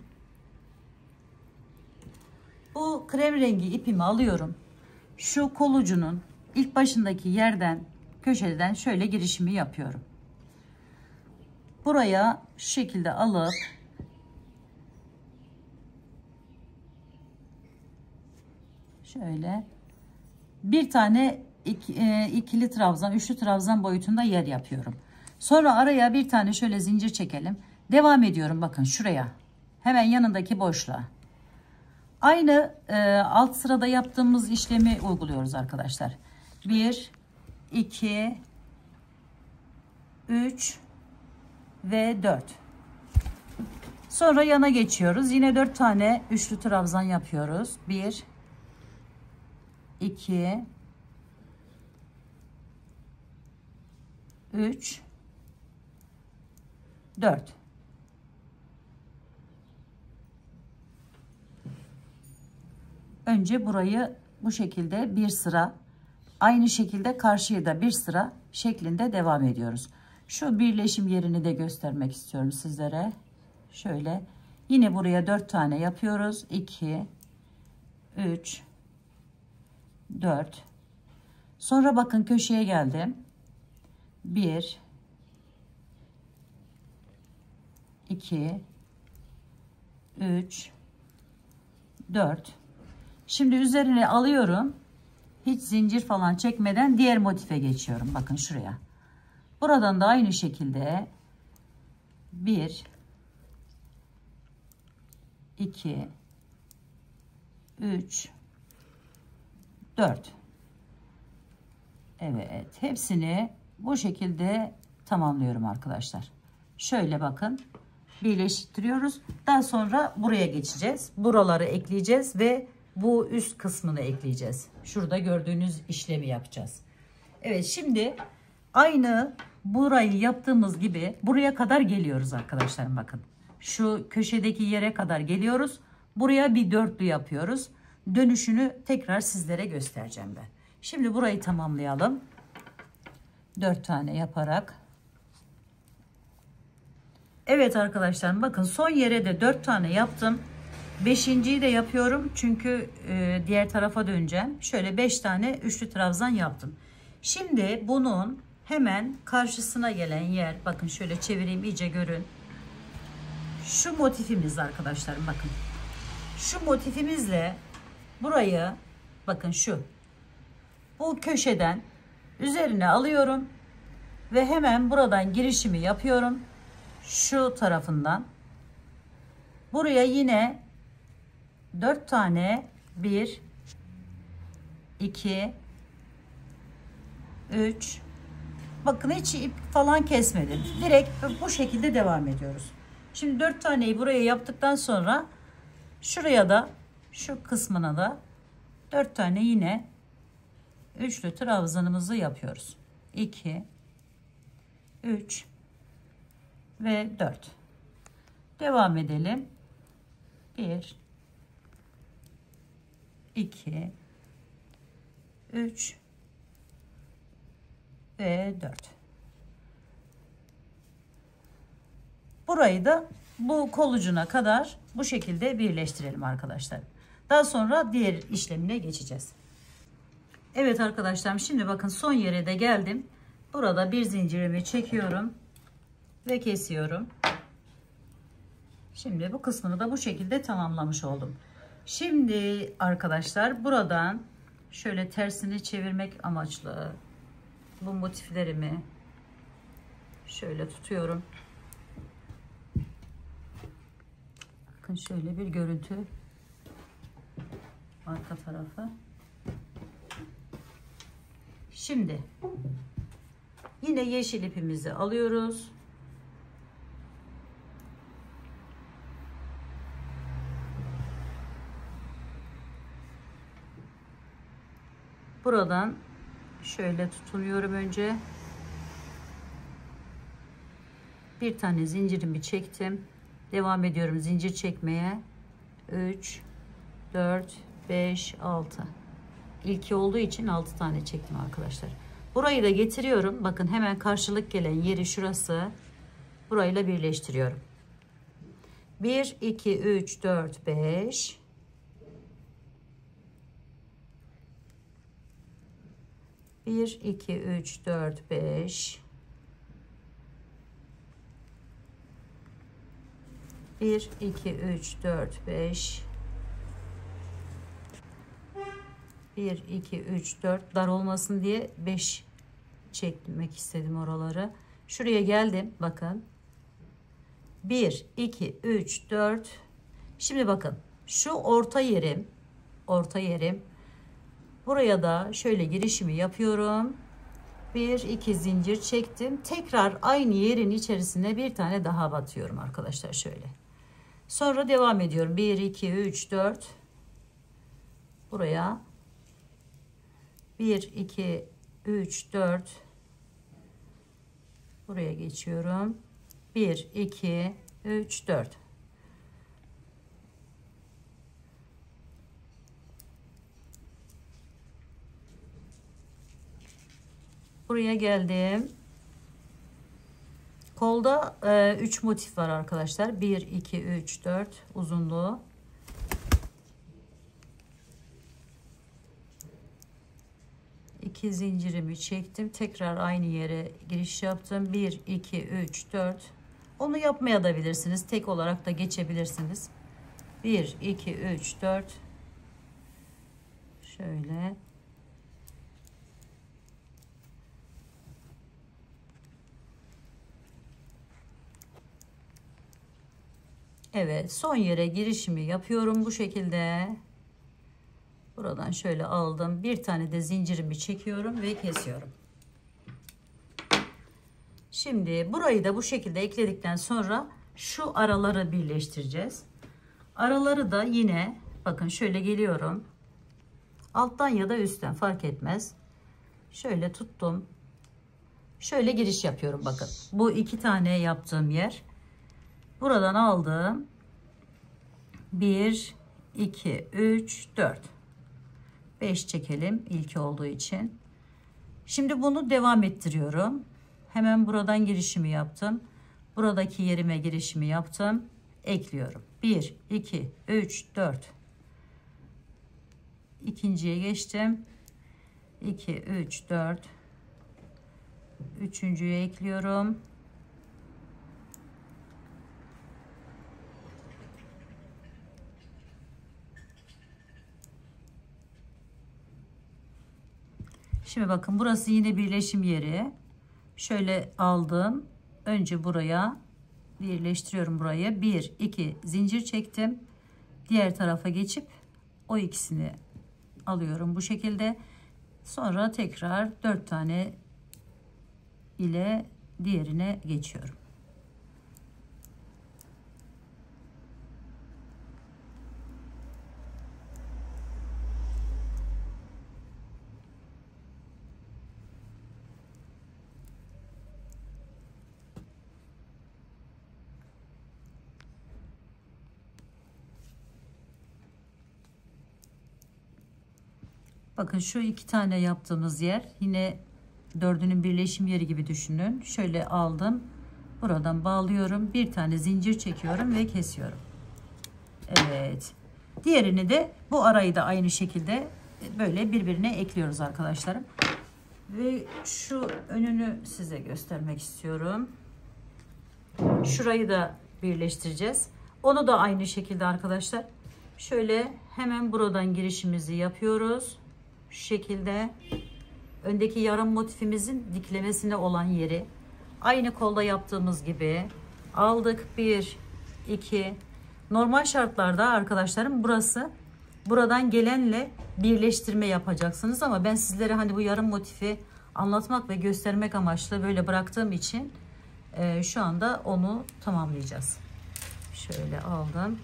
Bu krem rengi ipimi alıyorum. Şu kolucunun ilk başındaki yerden, köşeden şöyle girişimi yapıyorum. Buraya şu şekilde alıp şöyle bir tane ikili trabzan, üçlü trabzan boyutunda yer yapıyorum. Sonra araya bir tane şöyle zincir çekelim. Devam ediyorum bakın şuraya. Hemen yanındaki boşluğa. Aynı alt sırada yaptığımız işlemi uyguluyoruz arkadaşlar. 1, 2, 3 ve 4. Sonra yana geçiyoruz. Yine 4 tane üçlü trabzan yapıyoruz. 1, 2, 3, 4. Önce burayı bu şekilde bir sıra, aynı şekilde karşıya da bir sıra şeklinde devam ediyoruz. Şu birleşim yerini de göstermek istiyorum sizlere. Şöyle yine buraya 4 tane yapıyoruz. 2, 3, 4. Sonra bakın köşeye geldim. 1, 2, 3, 4. Şimdi üzerine alıyorum. Hiç zincir falan çekmeden diğer motife geçiyorum. Bakın şuraya. Buradan da aynı şekilde 1, 2, 3, 4. Evet, hepsini bu şekilde tamamlıyorum arkadaşlar. Şöyle bakın, birleştiriyoruz. Daha sonra buraya geçeceğiz. Buraları ekleyeceğiz ve bu üst kısmını ekleyeceğiz. Şurada gördüğünüz işlemi yapacağız. Evet, şimdi aynı burayı yaptığımız gibi buraya kadar geliyoruz arkadaşlarım, bakın. Şu köşedeki yere kadar geliyoruz. Buraya bir dörtlü yapıyoruz. Dönüşünü tekrar sizlere göstereceğim ben. Şimdi burayı tamamlayalım. 4 tane yaparak. Evet arkadaşlar, bakın son yere de 4 tane yaptım. 5.'yi de yapıyorum çünkü diğer tarafa döneceğim. Şöyle 5 tane üçlü trabzan yaptım. Şimdi bunun hemen karşısına gelen yer, bakın şöyle çevireyim iyice görün. Şu motifimiz arkadaşlarım, bakın. Şu motifimizle burayı, bakın bu köşeden üzerine alıyorum ve hemen buradan girişimi yapıyorum. Şu tarafından buraya yine 4 tane 1 2 3, bakın hiç ip falan kesmedim. Direkt bu şekilde devam ediyoruz. Şimdi 4 taneyi buraya yaptıktan sonra şuraya da, şu kısmına da 4 tane yine üçlü trabzanımızı yapıyoruz. 2 3 ve 4. Devam edelim. 1 2 3 ve 4. Burayı da bu kol ucuna kadar bu şekilde birleştirelim arkadaşlar. Daha sonra diğer işlemine geçeceğiz. Evet arkadaşlar, şimdi bakın son yere de geldim. Burada bir zincirimi çekiyorum ve kesiyorum. Şimdi bu kısmını da bu şekilde tamamlamış oldum. Şimdi arkadaşlar, buradan şöyle tersini çevirmek amaçlı bu motiflerimi şöyle tutuyorum. Bakın şöyle bir görüntü, arka tarafı. Şimdi yine yeşil ipimizi alıyoruz. Buradan şöyle tutunuyorum önce. Bir tane zincirimi çektim. Devam ediyorum zincir çekmeye. 3 4 5 6. İlki olduğu için 6 tane çektim arkadaşlar. Burayı da getiriyorum. Bakın hemen karşılık gelen yeri şurası. Burayla birleştiriyorum. 1 2 3 4 5. 1 2 3 4 5. 1 2 3 4 5. 1 2 3 4, dar olmasın diye 5 çekmek istedim oraları. Şuraya geldim, bakın. 1 2 3 4. Şimdi bakın şu orta yerim. Buraya da şöyle girişimi yapıyorum. 1 2 zincir çektim. Tekrar aynı yerin içerisine bir tane daha batıyorum arkadaşlar, şöyle. Sonra devam ediyorum. 1 2 3 4. Buraya 1 2 3 4. Buraya geçiyorum. 1 2 3 4. Buraya geldim. Kolda 3 motif var arkadaşlar. 1 2 3 4 uzunluğu. İki zincirimi çektim. Tekrar aynı yere giriş yaptım. 1 2 3 4. Onu yapmaya da bilirsiniz. Tek olarak da geçebilirsiniz. 1 2 3 4. Şöyle. Evet, son yere girişimi yapıyorum bu şekilde. Buradan şöyle aldım. Bir tane de zincirimi çekiyorum ve kesiyorum. Şimdi burayı da bu şekilde ekledikten sonra şu araları birleştireceğiz. Araları da yine bakın şöyle geliyorum. Alttan ya da üstten fark etmez. Şöyle tuttum. Şöyle giriş yapıyorum bakın. Bu 2 tane yaptığım yer. Buradan aldım. 1, 2, 3, 4. 5 çekelim ilki olduğu için. Şimdi bunu devam ettiriyorum. Hemen buradan girişimi yaptım. Buradaki yerime girişimi yaptım. Ekliyorum. 1, 2, 3, 4. İkinciye geçtim. 2, 3, 4. Üçüncüye ekliyorum. Şimdi bakın burası yine birleşim yeri. Şöyle aldım. Önce buraya birleştiriyorum buraya. 1, 2 zincir çektim. Diğer tarafa geçip o ikisini alıyorum bu şekilde. Sonra tekrar 4 tane ile diğerine geçiyorum. Bakın şu 2 tane yaptığımız yer yine dördünün birleşim yeri gibi düşünün. Şöyle aldım. Buradan bağlıyorum. Bir tane zincir çekiyorum ve kesiyorum. Evet. Diğerini de bu arayı da aynı şekilde böyle birbirine ekliyoruz arkadaşlarım. Ve şu önünü size göstermek istiyorum. Şurayı da birleştireceğiz. Onu da aynı şekilde arkadaşlar. Şöyle hemen buradan girişimizi yapıyoruz. Şu şekilde öndeki yarım motifimizin diklemesine olan yeri aynı kolda yaptığımız gibi aldık. 1, 2. Normal şartlarda arkadaşlarım burası, buradan gelenle birleştirme yapacaksınız ama ben sizlere hani bu yarım motifi anlatmak ve göstermek amaçlı böyle bıraktığım için şu anda onu tamamlayacağız. Şöyle aldım.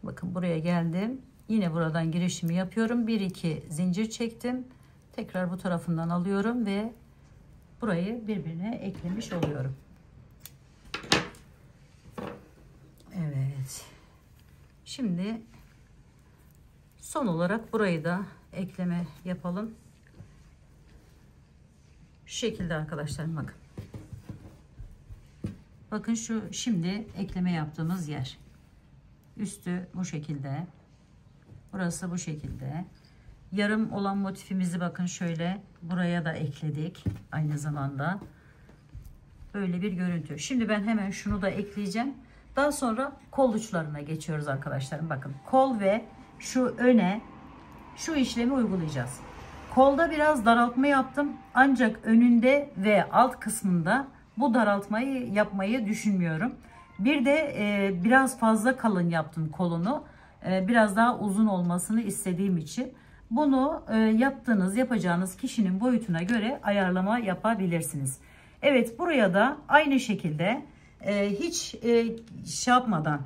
Bakın buraya geldim. Yine buradan girişimi yapıyorum. 1, 2 zincir çektim. Tekrar bu tarafından alıyorum ve burayı birbirine eklemiş oluyorum. Evet. Şimdi son olarak burayı da ekleme yapalım. Şu şekilde arkadaşlarım bakın. Bakın şu şimdi ekleme yaptığımız yer. Üstü bu şekilde. Burası bu şekilde. Yarım olan motifimizi bakın şöyle buraya da ekledik. Aynı zamanda böyle bir görüntü. Şimdi ben hemen şunu da ekleyeceğim. Daha sonra kol uçlarına geçiyoruz arkadaşlarım. Bakın kol ve şu öne şu işlemi uygulayacağız. Kolda biraz daraltma yaptım. Ancak önünde ve alt kısmında bu daraltmayı yapmayı düşünmüyorum. Bir de biraz fazla kalın yaptım kolunu. Biraz daha uzun olmasını istediğim için. Bunu yapacağınız kişinin boyutuna göre ayarlama yapabilirsiniz. Evet, buraya da aynı şekilde hiç şey yapmadan,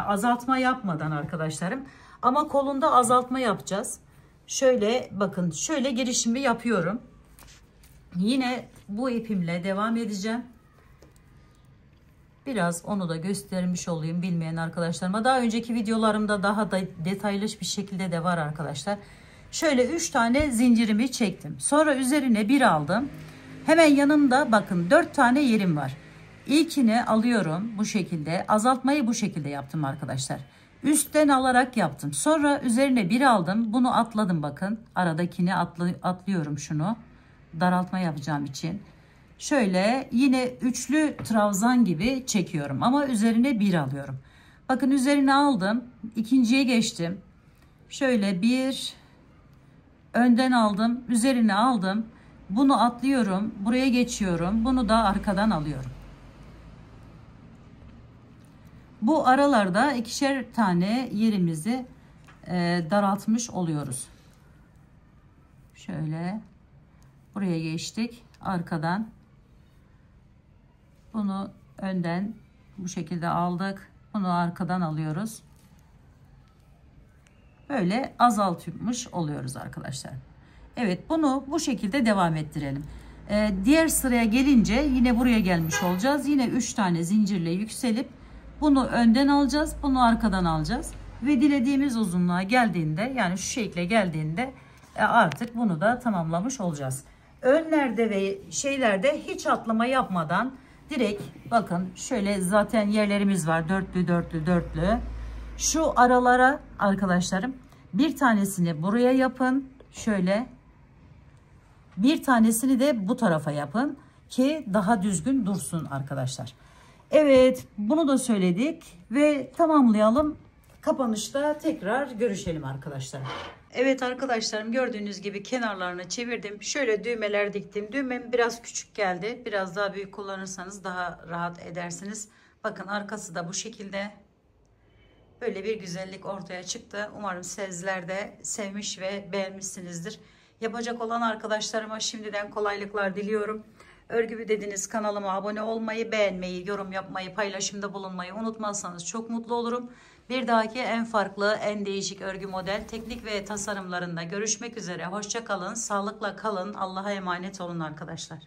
azaltma yapmadan arkadaşlarım. Ama kolunda azaltma yapacağız. Şöyle bakın, şöyle girişimi yapıyorum. Yine bu ipimle devam edeceğim. Biraz onu da göstermiş olayım bilmeyen arkadaşlarıma. Daha önceki videolarımda daha da detaylı bir şekilde de var arkadaşlar. Şöyle 3 tane zincirimi çektim. Sonra üzerine bir aldım. Hemen yanında bakın 4 tane yerim var. İlkini alıyorum bu şekilde. Azaltmayı bu şekilde yaptım arkadaşlar. Üstten alarak yaptım. Sonra üzerine bir aldım. Bunu atladım bakın. Aradakini atlıyorum şunu. Daraltma yapacağım için. Şöyle yine üçlü trabzan gibi çekiyorum ama üzerine bir alıyorum. Bakın üzerine aldım. İkinciye geçtim. Şöyle bir önden aldım. Üzerine aldım. Bunu atlıyorum. Buraya geçiyorum. Bunu da arkadan alıyorum. Bu aralarda ikişer tane yerimizi daraltmış oluyoruz. Şöyle buraya geçtik. Arkadan bunu önden bu şekilde aldık. Bunu arkadan alıyoruz. Böyle azaltmış oluyoruz arkadaşlar. Evet, bunu bu şekilde devam ettirelim. Diğer sıraya gelince yine buraya gelmiş olacağız. Yine 3 tane zincirle yükselip bunu önden alacağız. Bunu arkadan alacağız. Ve dilediğimiz uzunluğa geldiğinde, yani şu şekle geldiğinde artık bunu da tamamlamış olacağız. Önlerde ve şeylerde hiç atlama yapmadan direkt bakın şöyle zaten yerlerimiz var. Dörtlü dörtlü dörtlü. Şu aralara arkadaşlarım bir tanesini buraya yapın. Şöyle bir tanesini de bu tarafa yapın ki daha düzgün dursun arkadaşlar. Evet, bunu da söyledik ve tamamlayalım. Kapanışta tekrar görüşelim arkadaşlar. Evet arkadaşlarım, gördüğünüz gibi kenarlarını çevirdim. Şöyle düğmeler diktim. Düğmem biraz küçük geldi. Biraz daha büyük kullanırsanız daha rahat edersiniz. Bakın arkası da bu şekilde. Böyle bir güzellik ortaya çıktı. Umarım sizler de sevmiş ve beğenmişsinizdir. Yapacak olan arkadaşlarıma şimdiden kolaylıklar diliyorum. Örgü dediğiniz kanalıma abone olmayı, beğenmeyi, yorum yapmayı, paylaşımda bulunmayı unutmazsanız çok mutlu olurum. Bir dahaki en farklı, en değişik örgü model, teknik ve tasarımlarında görüşmek üzere. Hoşça kalın, sağlıkla kalın. Allah'a emanet olun arkadaşlar.